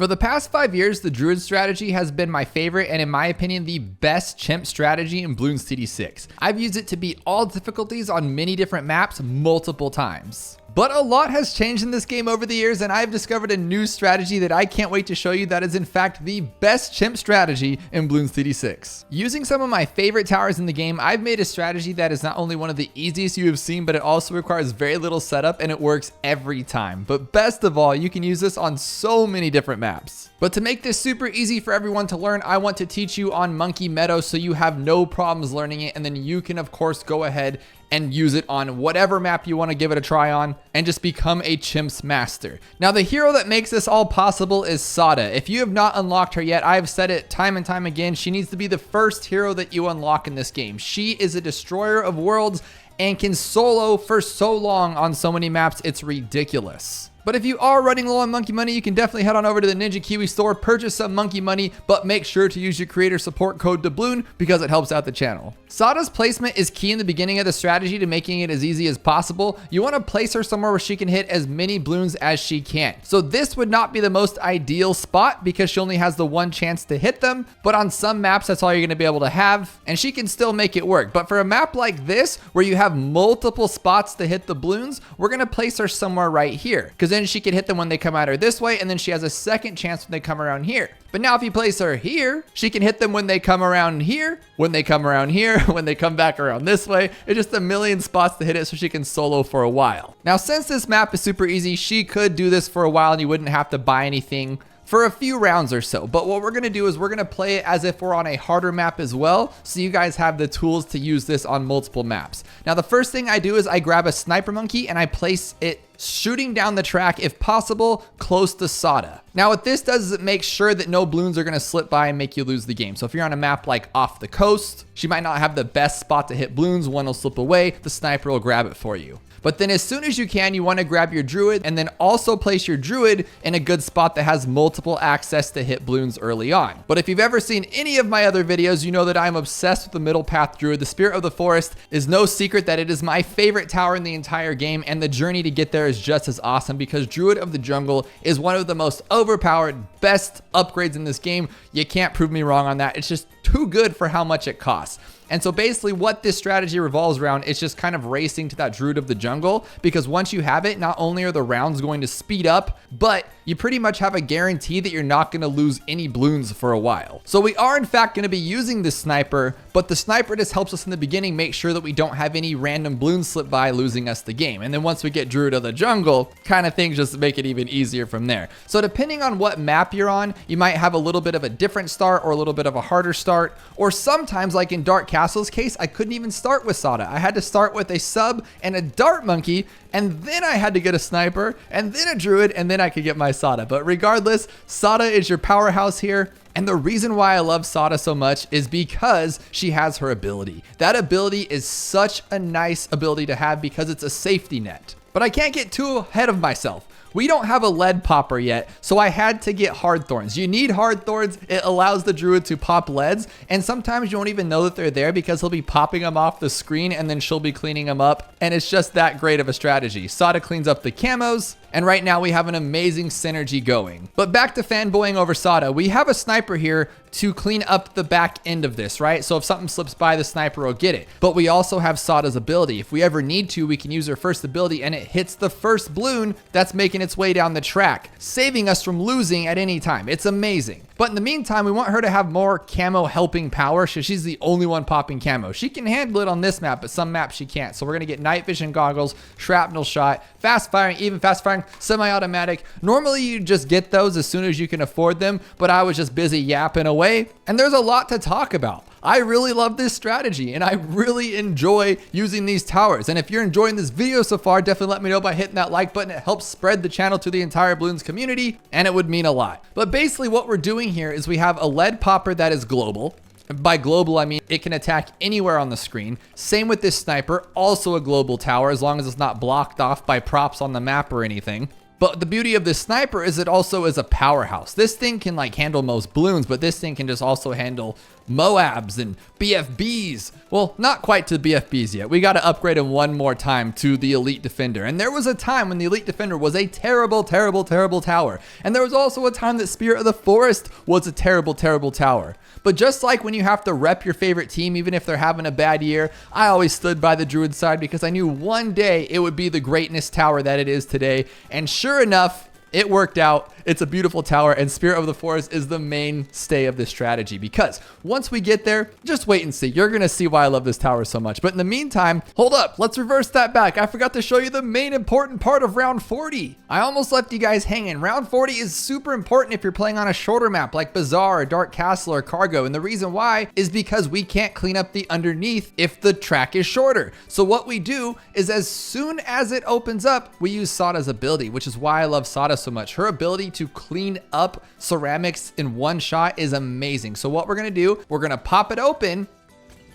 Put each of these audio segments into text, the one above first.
For the past 5 years, the Druid strategy has been my favorite and in my opinion, the best chimp strategy in Bloons TD 6. I've used it to beat all difficulties on many different maps multiple times. But a lot has changed in this game over the years, and I've discovered a new strategy that I can't wait to show you that is in fact the best chimp strategy in Bloons TD 6. Using some of my favorite towers in the game, I've made a strategy that is not only one of the easiest you have seen, but it also requires very little setup and it works every time. But best of all, you can use this on so many different maps. But to make this super easy for everyone to learn, I want to teach you on Monkey Meadow so you have no problems learning it, and then you can of course go ahead and use it on whatever map you want to give it a try on and just become a chimps master. Now the hero that makes this all possible is Sada. If you have not unlocked her yet, I've said it time and time again, she needs to be the first hero that you unlock in this game. She is a destroyer of worlds and can solo for so long on so many maps, it's ridiculous. But if you are running low on monkey money, you can definitely head on over to the Ninja Kiwi store, purchase some monkey money, but make sure to use your creator support code Dabloon because it helps out the channel. Sada's placement is key in the beginning of the strategy to making it as easy as possible. You want to place her somewhere where she can hit as many bloons as she can. So this would not be the most ideal spot because she only has the one chance to hit them, but on some maps, that's all you're going to be able to have, and she can still make it work. But for a map like this, where you have multiple spots to hit the bloons, we're going to place her somewhere right here, because then she can hit them when they come at her this way, and then she has a second chance when they come around here. But now if you place her here, she can hit them when they come around here, when they come around here, when they come back around this way. It's just a million spots to hit it so she can solo for a while. Now, since this map is super easy, she could do this for a while and you wouldn't have to buy anything for a few rounds or so. But what we're going to do is we're going to play it as if we're on a harder map as well, so you guys have the tools to use this on multiple maps. Now the first thing I do is I grab a sniper monkey and I place it shooting down the track, if possible, close to Sada. Now what this does is it makes sure that no bloons are going to slip by and make you lose the game. So if you're on a map like off the coast, she might not have the best spot to hit bloons, one will slip away, the sniper will grab it for you. But then as soon as you can, you want to grab your druid and then also place your druid in a good spot that has multiple access to hit bloons early on. But if you've ever seen any of my other videos, you know that I'm obsessed with the middle path druid. The Spirit of the Forest is no secret that it is my favorite tower in the entire game, and the journey to get there is just as awesome because Druid of the Jungle is one of the most overpowered, best upgrades in this game. You can't prove me wrong on that. It's just too good for how much it costs. And so basically what this strategy revolves around is just kind of racing to that Druid of the Jungle, because once you have it, not only are the rounds going to speed up, but you pretty much have a guarantee that you're not going to lose any bloons for a while. So we are in fact going to be using the sniper, but the sniper just helps us in the beginning make sure that we don't have any random bloons slip by losing us the game. And then once we get Druid of the Jungle, kind of things just make it even easier from there. So depending on what map you're on, you might have a little bit of a different start or a little bit of a harder start, or sometimes like in Dark Castle's case, I couldn't even start with Sada. I had to start with a sub and a dart monkey, and then I had to get a sniper, and then a druid, and then I could get my Sada. But regardless, Sada is your powerhouse here. And the reason why I love Sada so much is because she has her ability. That ability is such a nice ability to have because it's a safety net. But I can't get too ahead of myself. We don't have a lead popper yet, so I had to get hard thorns. You need hard thorns. It allows the druid to pop leads, and sometimes you won't even know that they're there because he'll be popping them off the screen and then she'll be cleaning them up, and it's just that great of a strategy. Sada cleans up the camos, and right now we have an amazing synergy going. But back to fanboying over Sada, we have a sniper here to clean up the back end of this, right? So if something slips by, the sniper will get it. But we also have Sada's ability. If we ever need to, we can use her first ability and it hits the first bloon that's making its way down the track, saving us from losing at any time. It's amazing. But in the meantime, we want her to have more camo helping power, so she's the only one popping camo. She can handle it on this map, but some maps she can't. So we're gonna get night vision goggles, shrapnel shot, fast firing, even fast firing, semi-automatic. Normally you just get those as soon as you can afford them, but I was just busy yapping away, and there's a lot to talk about. I really love this strategy and I really enjoy using these towers. And if you're enjoying this video so far, definitely let me know by hitting that like button. It helps spread the channel to the entire Bloons community and it would mean a lot. But basically what we're doing here is we have a lead popper that is global. By global, I mean it can attack anywhere on the screen. Same with this sniper, also a global tower as long as it's not blocked off by props on the map or anything. But the beauty of this sniper is it also is a powerhouse. This thing can like handle most bloons, but this thing can just also handle MOABs and BFBs. Well, not quite to BFBs yet. We got to upgrade him one more time to the Elite Defender. And there was a time when the Elite Defender was a terrible, terrible, terrible tower. And there was also a time that Spirit of the Forest was a terrible, terrible tower. But just like when you have to rep your favorite team, even if they're having a bad year, I always stood by the Druid side because I knew one day it would be the greatness tower that it is today. And sure enough, it worked out. It's a beautiful tower, and Spirit of the Forest is the mainstay of this strategy because once we get there, just wait and see. You're going to see why I love this tower so much. But in the meantime, hold up. Let's reverse that back. I forgot to show you the main important part of round 40. I almost left you guys hanging. Round 40 is super important if you're playing on a shorter map like Bazaar or Dark Castle or Cargo. And the reason why is because we can't clean up the underneath if the track is shorter. So what we do is as soon as it opens up, we use Sada's ability, which is why I love Sada so much. Her ability to clean up ceramics in one shot is amazing. So what we're gonna do, we're gonna pop it open,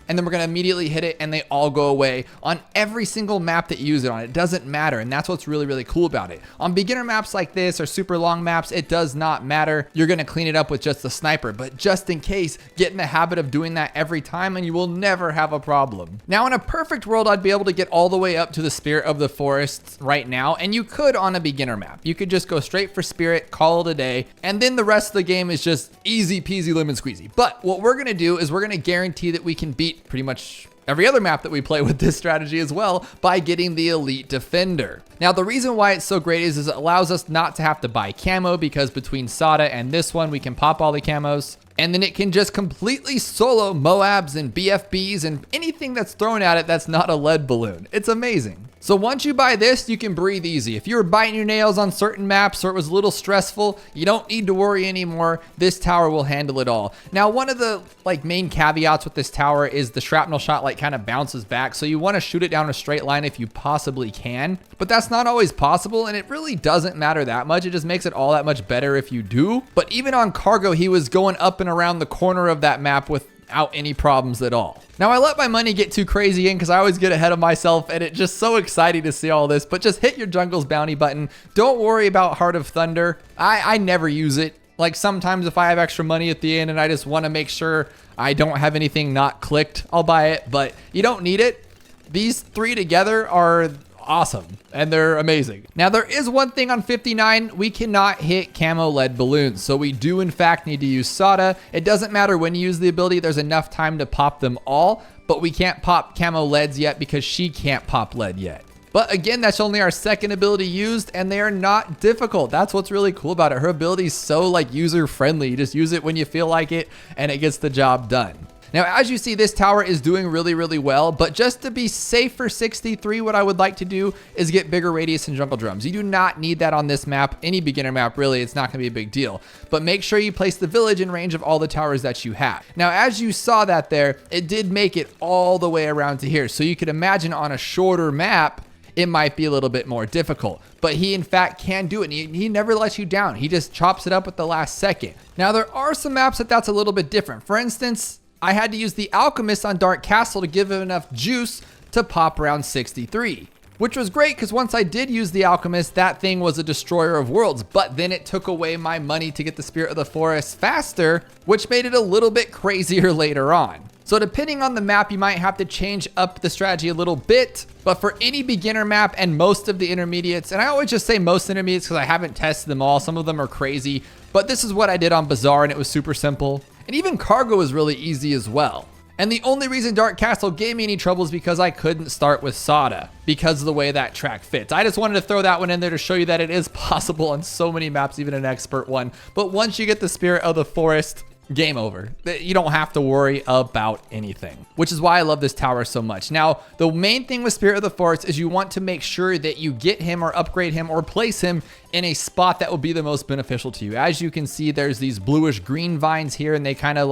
and then we're gonna immediately hit it and they all go away on every single map that you use it on. It doesn't matter, and that's what's really, really cool about it. On beginner maps like this or super long maps, it does not matter. You're gonna clean it up with just the sniper, but just in case, get in the habit of doing that every time and you will never have a problem. Now in a perfect world, I'd be able to get all the way up to the Spirit of the Forest right now, and you could on a beginner map. You could just go straight for Spirit, call it a day, and then the rest of the game is just easy peasy lemon squeezy. But what we're gonna do is we're gonna guarantee that we can beat pretty much every other map that we play with this strategy as well by getting the Elite Defender. Now, the reason why it's so great is it allows us not to have to buy camo because between Sada and this one, we can pop all the camos. And then it can just completely solo MOABs and BFBs and anything that's thrown at it that's not a lead balloon. It's amazing. So once you buy this, you can breathe easy. If you were biting your nails on certain maps or it was a little stressful, you don't need to worry anymore. This tower will handle it all. Now, one of the main caveats with this tower is the shrapnel shot kind of bounces back. So you want to shoot it down a straight line if you possibly can, but that's not always possible. And it really doesn't matter that much. It just makes it all that much better if you do. But even on Cargo, he was going up and around the corner of that map without any problems at all. Now, I let my money get too crazy in because I always get ahead of myself, and it's just so exciting to see all this. But just hit your Jungle's bounty button. Don't worry about Heart of Thunder. I never use it. Sometimes if I have extra money at the end and I just want to make sure I don't have anything not clicked, I'll buy it, but you don't need it. These three together are awesome and they're amazing. Now, there is one thing on 59, we cannot hit camo lead balloons. So we do in fact need to use Sada. It doesn't matter when you use the ability, there's enough time to pop them all, but we can't pop camo leads yet because she can't pop lead yet. But again, that's only our second ability used and they are not difficult. That's what's really cool about it. Her ability is so user friendly. You just use it when you feel like it and it gets the job done. Now, as you see, this tower is doing really, really well, but just to be safe for 63, what I would like to do is get bigger radius and jungle drums. You do not need that on this map, any beginner map, really. It's not gonna be a big deal, but make sure you place the village in range of all the towers that you have. Now, as you saw that there, it did make it all the way around to here. So you could imagine on a shorter map, it might be a little bit more difficult, but he in fact can do it. And he never lets you down. He just chops it up at the last second. Now, there are some maps that's a little bit different. For instance, I had to use the Alchemist on Dark Castle to give him enough juice to pop around 63, which was great because once I did use the Alchemist, that thing was a destroyer of worlds, but then it took away my money to get the Spirit of the Forest faster, which made it a little bit crazier later on. So depending on the map, you might have to change up the strategy a little bit, but for any beginner map and most of the intermediates, and I always just say most intermediates because I haven't tested them all, some of them are crazy, but this is what I did on Bazaar and it was super simple. And even Cargo is really easy as well. And the only reason Dark Castle gave me any trouble is because I couldn't start with Sada because of the way that track fits. I just wanted to throw that one in there to show you that it is possible on so many maps, even an expert one. But once you get the Spirit of the Forest, game over. You don't have to worry about anything, which is why I love this tower so much. Now, the main thing with Spirit of the Forest is you want to make sure that you get him or upgrade him or place him in a spot that will be the most beneficial to you. As you can see, there's these bluish green vines here, and they kind of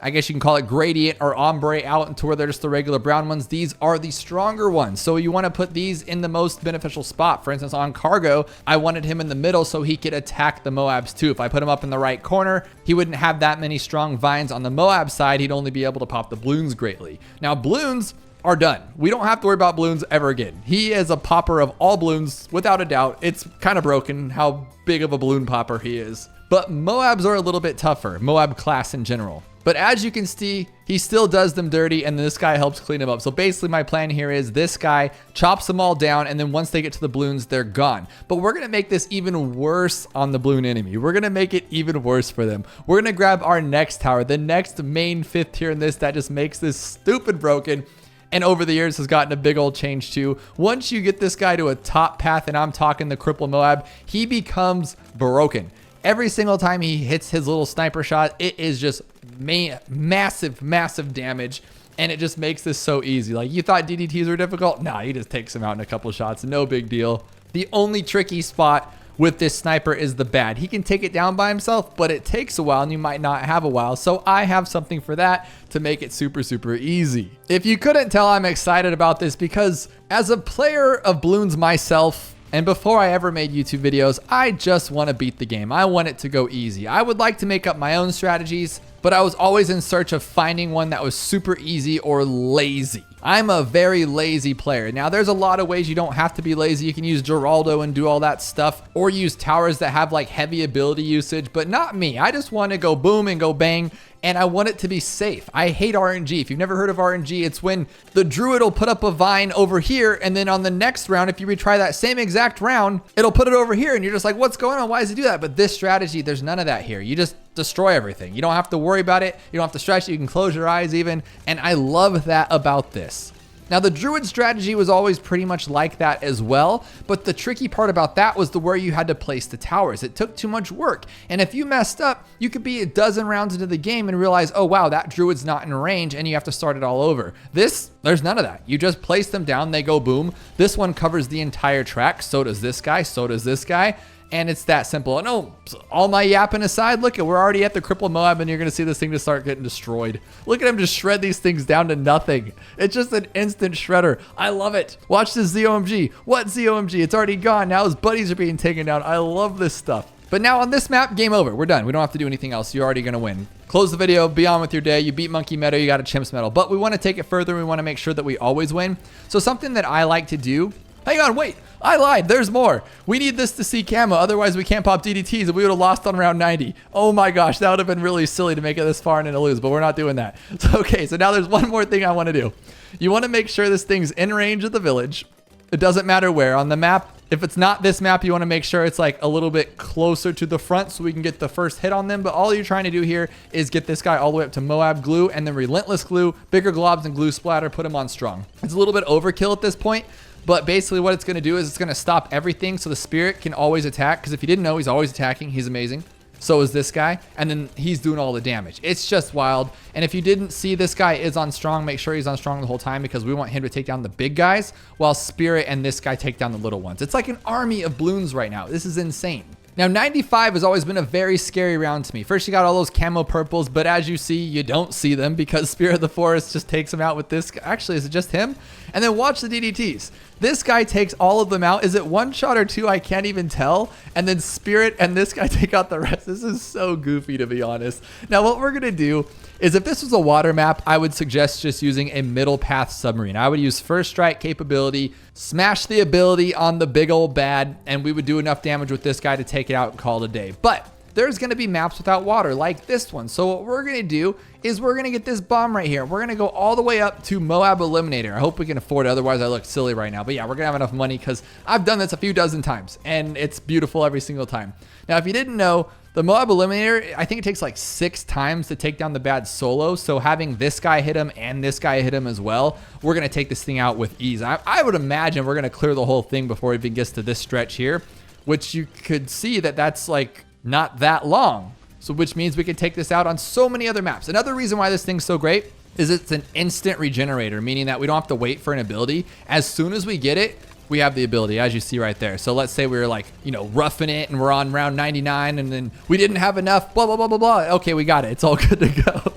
I guess you can call it gradient or ombre out into where they're just the regular brown ones. These are the stronger ones. So you want to put these in the most beneficial spot. For instance, on Cargo, I wanted him in the middle so he could attack the MOABs too. If I put him up in the right corner, he wouldn't have that many strong vines on the MOAB side. He'd only be able to pop the Bloons greatly. Now, Bloons are done. We don't have to worry about Bloons ever again. He is a popper of all Bloons, without a doubt. It's kind of broken how big of a balloon popper he is. But MOABs are a little bit tougher, MOAB class in general. But as you can see, he still does them dirty, and this guy helps clean them up. So basically my plan here is this guy chops them all down, and then once they get to the balloons, they're gone. But we're gonna make this even worse on the balloon enemy. We're gonna make it even worse for them. We're gonna grab our next tower, the next main 5th tier in this that just makes this stupid broken, and over the years has gotten a big old change too. Once you get this guy to a top path, and I'm talking the Cripple MOAB, he becomes broken. Every single time he hits his little sniper shot, it is just massive damage, and it just makes this so easy. Like, you thought DDTs were difficult? Nah, he just takes them out in a couple shots, no big deal. The only tricky spot with this sniper is the bad. He can take it down by himself, but it takes a while, and you might not have a while. So I have something for that to make it super easy. If you couldn't tell, I'm excited about this because as a player of Bloons myself, and before I ever made YouTube videos, I just want to beat the game. I want it to go easy. I would like to make up my own strategies, but I was always in search of finding one that was super easy or lazy. I'm a very lazy player. Now, there's a lot of ways you don't have to be lazy. You can use Geraldo and do all that stuff, or use towers that have like heavy ability usage, but not me. I just want to go boom and go bang, and I want it to be safe. I hate RNG. If you've never heard of RNG, it's when the druid will put up a vine over here, and then on the next round, if you retry that same exact round, it'll put it over here, and you're just like, what's going on? Why does it do that? But this strategy, there's none of that here. You just destroy everything. You don't have to worry about it. You don't have to stretch it. You can close your eyes even, and I love that about this. Now, the druid strategy was always pretty much like that as well, but the tricky part about that was where you had to place the towers. It took too much work, and if you messed up, you could be a dozen rounds into the game and realize, oh wow, that druid's not in range, and you have to start it all over. This, there's none of that. You just place them down, they go boom. This one covers the entire track, so does this guy, so does this guy. And it's that simple. And oh, all my yapping aside, look, we're already at the Cripple MOAB, and you're going to see this thing just start getting destroyed. Look at him just shred these things down to nothing. It's just an instant shredder. I love it. Watch this ZOMG. What ZOMG? It's already gone. Now his buddies are being taken down. I love this stuff. But now on this map, game over. We're done. We don't have to do anything else. You're already going to win. Close the video, be on with your day. You beat Monkey Meadow, you got a Chimps medal. But we want to take it further. We want to make sure that we always win. So something that I like to do, hang on, wait. I lied. There's more. We need this to see camo. Otherwise, we can't pop DDTs, and we would have lost on round 90. Oh my gosh, that would have been really silly to make it this far and then to lose, but we're not doing that. So, okay, so now there's one more thing I want to do. You want to make sure this thing's in range of the village. It doesn't matter where. On the map, if it's not this map, you want to make sure it's like a little bit closer to the front so we can get the first hit on them. But all you're trying to do here is get this guy all the way up to MOAB glue, and then relentless glue, bigger globs and glue splatter, put him on strong. It's a little bit overkill at this point. But basically what it's going to do is it's going to stop everything so the spirit can always attack. Because if you didn't know, he's always attacking. He's amazing. So is this guy. And then he's doing all the damage. It's just wild. And if you didn't see, this guy is on strong. Make sure he's on strong the whole time, because we want him to take down the big guys while spirit and this guy take down the little ones. It's like an army of Bloons right now. This is insane. Now, 95 has always been a very scary round to me. First, you got all those camo purples, but as you see, you don't see them because Spirit of the Forest just takes them out with this. Actually, is it just him? And then watch the DDTs. This guy takes all of them out. Is it one shot or two? I can't even tell. And then Spirit and this guy take out the rest. This is so goofy, to be honest. Now, what we're going to do is, if this was a water map, I would suggest just using a middle path submarine. I would use first strike capability, smash the ability on the big old bad, and we would do enough damage with this guy to take it out and call it a day. But there's going to be maps without water like this one. So what we're going to do is we're going to get this bomb right here. We're going to go all the way up to MOAB Eliminator. I hope we can afford it. Otherwise, I look silly right now. But yeah, we're going to have enough money because I've done this a few dozen times, and it's beautiful every single time. Now, if you didn't know, the MOAB Eliminator, I think it takes like 6 times to take down the bad solo. So having this guy hit him and this guy hit him as well, we're going to take this thing out with ease. I would imagine we're going to clear the whole thing before it even gets to this stretch here, which you could see that that's like not that long. So which means we could take this out on so many other maps. Another reason why this thing's so great is it's an instant regenerator, meaning that we don't have to wait for an ability. As soon as we get it, we have the ability, as you see right there. So let's say we were like, you know, roughing it and we're on round 99 and then we didn't have enough, blah, blah, blah, blah, blah. Okay, we got it. It's all good to go.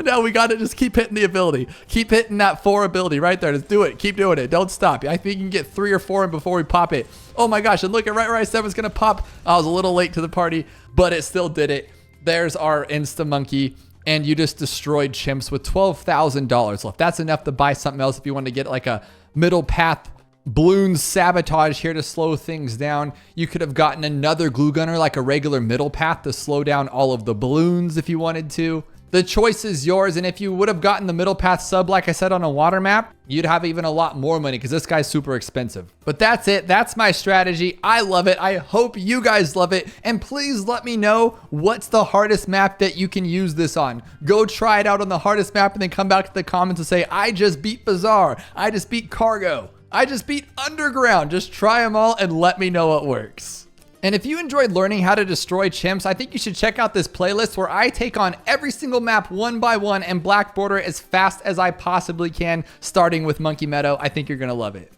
Now we got to just keep hitting the ability. Keep hitting that 4 ability right there. Just do it. Keep doing it. Don't stop. I think you can get 3 or 4 in before we pop it. Oh my gosh. And look at right where I said it was going to pop. I was a little late to the party, but it still did it. There's our Insta Monkey. And you just destroyed Chimps with $12,000 left. That's enough to buy something else if you want to get like a middle path Bloons sabotage here to slow things down. You could have gotten another glue gunner, like a regular middle path, to slow down all of the balloons if you wanted to. The choice is yours, and if you would have gotten the middle path sub, like I said, on a water map, you'd have even a lot more money because this guy's super expensive. But that's it. That's my strategy. I love it. I hope you guys love it. And please let me know what's the hardest map that you can use this on. Go try it out on the hardest map and then come back to the comments and say, I just beat Bazaar. I just beat Cargo. I just beat Underground. Just try them all and let me know what works. And if you enjoyed learning how to destroy chimps, I think you should check out this playlist where I take on every single map one by one and black border as fast as I possibly can, starting with Monkey Meadow. I think you're going to love it.